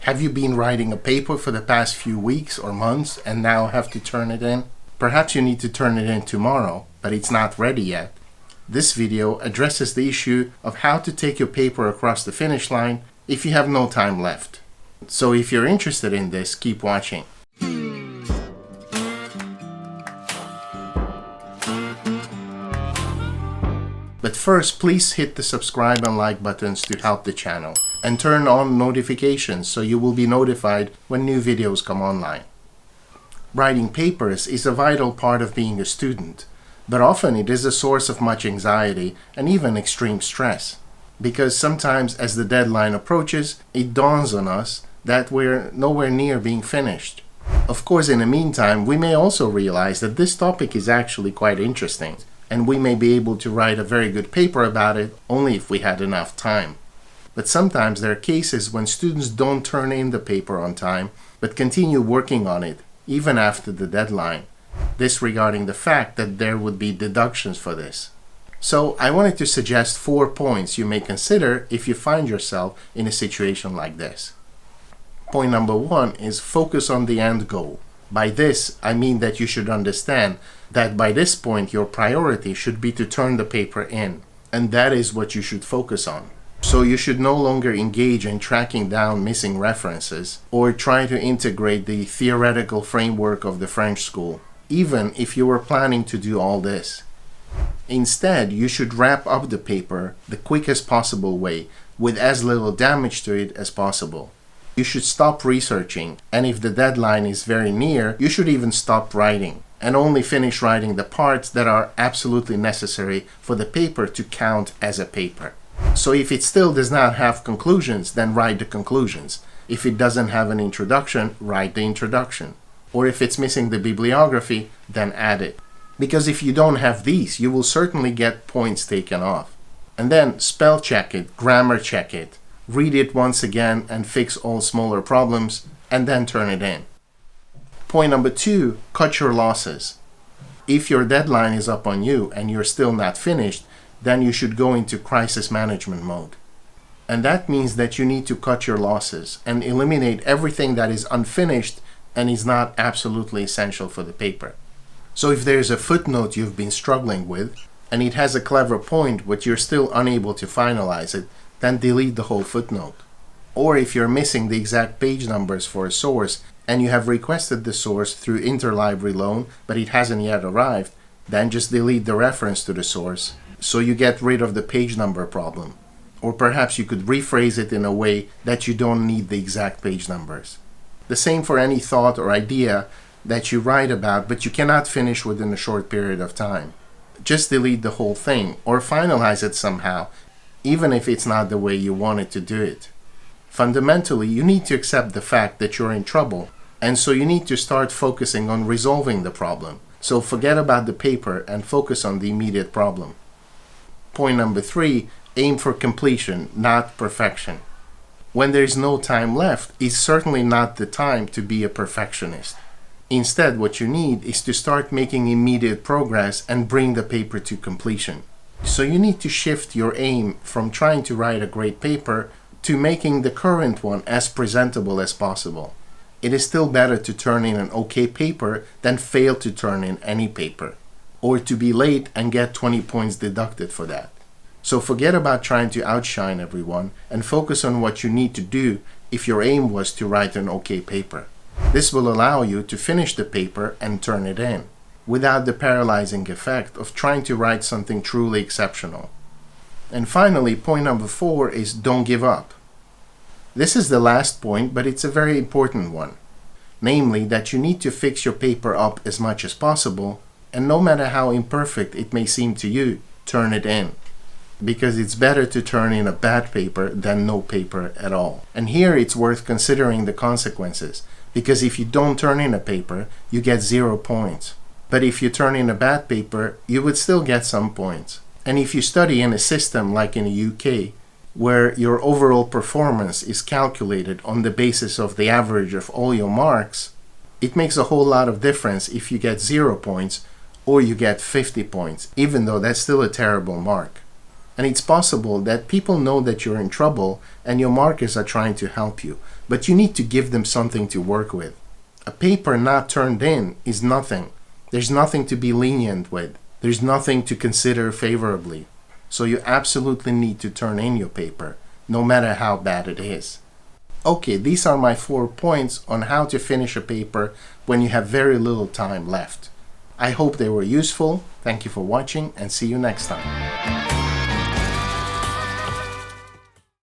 Have you been writing a paper for the past few weeks or months and now have to turn it in? Perhaps you need to turn it in tomorrow, but it's not ready yet. This video addresses the issue of how to take your paper across the finish line if you have no time left. So if you're interested in this, keep watching. But first, please hit the subscribe and like buttons to help the channel, and turn on notifications so you will be notified when new videos come online. Writing papers is a vital part of being a student, but often it is a source of much anxiety and even extreme stress, because sometimes as the deadline approaches, it dawns on us that we're nowhere near being finished. Of course, in the meantime, we may also realize that this topic is actually quite interesting, and we may be able to write a very good paper about it only if we had enough time. But sometimes there are cases when students don't turn in the paper on time, but continue working on it, even after the deadline, disregarding the fact that there would be deductions for this. So I wanted to suggest 4 points you may consider if you find yourself in a situation like this. Point number 1 is focus on the end goal. By this, I mean that you should understand that by this point your priority should be to turn the paper in, and that is what you should focus on. So you should no longer engage in tracking down missing references or try to integrate the theoretical framework of the French school, even if you were planning to do all this. Instead, you should wrap up the paper the quickest possible way with as little damage to it as possible. You should stop researching, and if the deadline is very near, you should even stop writing and only finish writing the parts that are absolutely necessary for the paper to count as a paper. So if it still does not have conclusions, then write the conclusions. If it doesn't have an introduction, write the introduction. Or if it's missing the bibliography, then add it. Because if you don't have these, you will certainly get points taken off. And then spell check it, grammar check it, read it once again and fix all smaller problems, and then turn it in. Point number 2, cut your losses. If your deadline is up on you and you're still not finished, then you should go into crisis management mode. And that means that you need to cut your losses and eliminate everything that is unfinished and is not absolutely essential for the paper. So if there's a footnote you've been struggling with and it has a clever point but you're still unable to finalize it, then delete the whole footnote. Or if you're missing the exact page numbers for a source and you have requested the source through interlibrary loan but it hasn't yet arrived, then just delete the reference to the source so you get rid of the page number problem. Or perhaps you could rephrase it in a way that you don't need the exact page numbers. The same for any thought or idea that you write about but you cannot finish within a short period of time. Just delete the whole thing or finalize it somehow, even if it's not the way you wanted to do it. Fundamentally, you need to accept the fact that you're in trouble, and so you need to start focusing on resolving the problem. So forget about the paper and focus on the immediate problem. Point number 3, aim for completion, not perfection. When there is no time left, it's certainly not the time to be a perfectionist. Instead, what you need is to start making immediate progress and bring the paper to completion. So you need to shift your aim from trying to write a great paper to making the current one as presentable as possible. It is still better to turn in an okay paper than fail to turn in any paper, or to be late and get 20 points deducted for that. So forget about trying to outshine everyone and focus on what you need to do if your aim was to write an okay paper. This will allow you to finish the paper and turn it in, without the paralyzing effect of trying to write something truly exceptional. And finally, point number 4 is don't give up. This is the last point, but it's a very important one. Namely, that you need to fix your paper up as much as possible, and no matter how imperfect it may seem to you, turn it in. Because it's better to turn in a bad paper than no paper at all. And here it's worth considering the consequences, because if you don't turn in a paper, you get 0 points. But if you turn in a bad paper, you would still get some points. And if you study in a system like in the UK, where your overall performance is calculated on the basis of the average of all your marks, it makes a whole lot of difference if you get 0 points or you get 50 points, even though that's still a terrible mark. And it's possible that people know that you're in trouble and your markers are trying to help you, but you need to give them something to work with. A paper not turned in is nothing. There's nothing to be lenient with. There's nothing to consider favorably. So you absolutely need to turn in your paper, no matter how bad it is. Okay, these are my 4 points on how to finish a paper when you have very little time left. I hope they were useful. Thank you for watching and see you next time.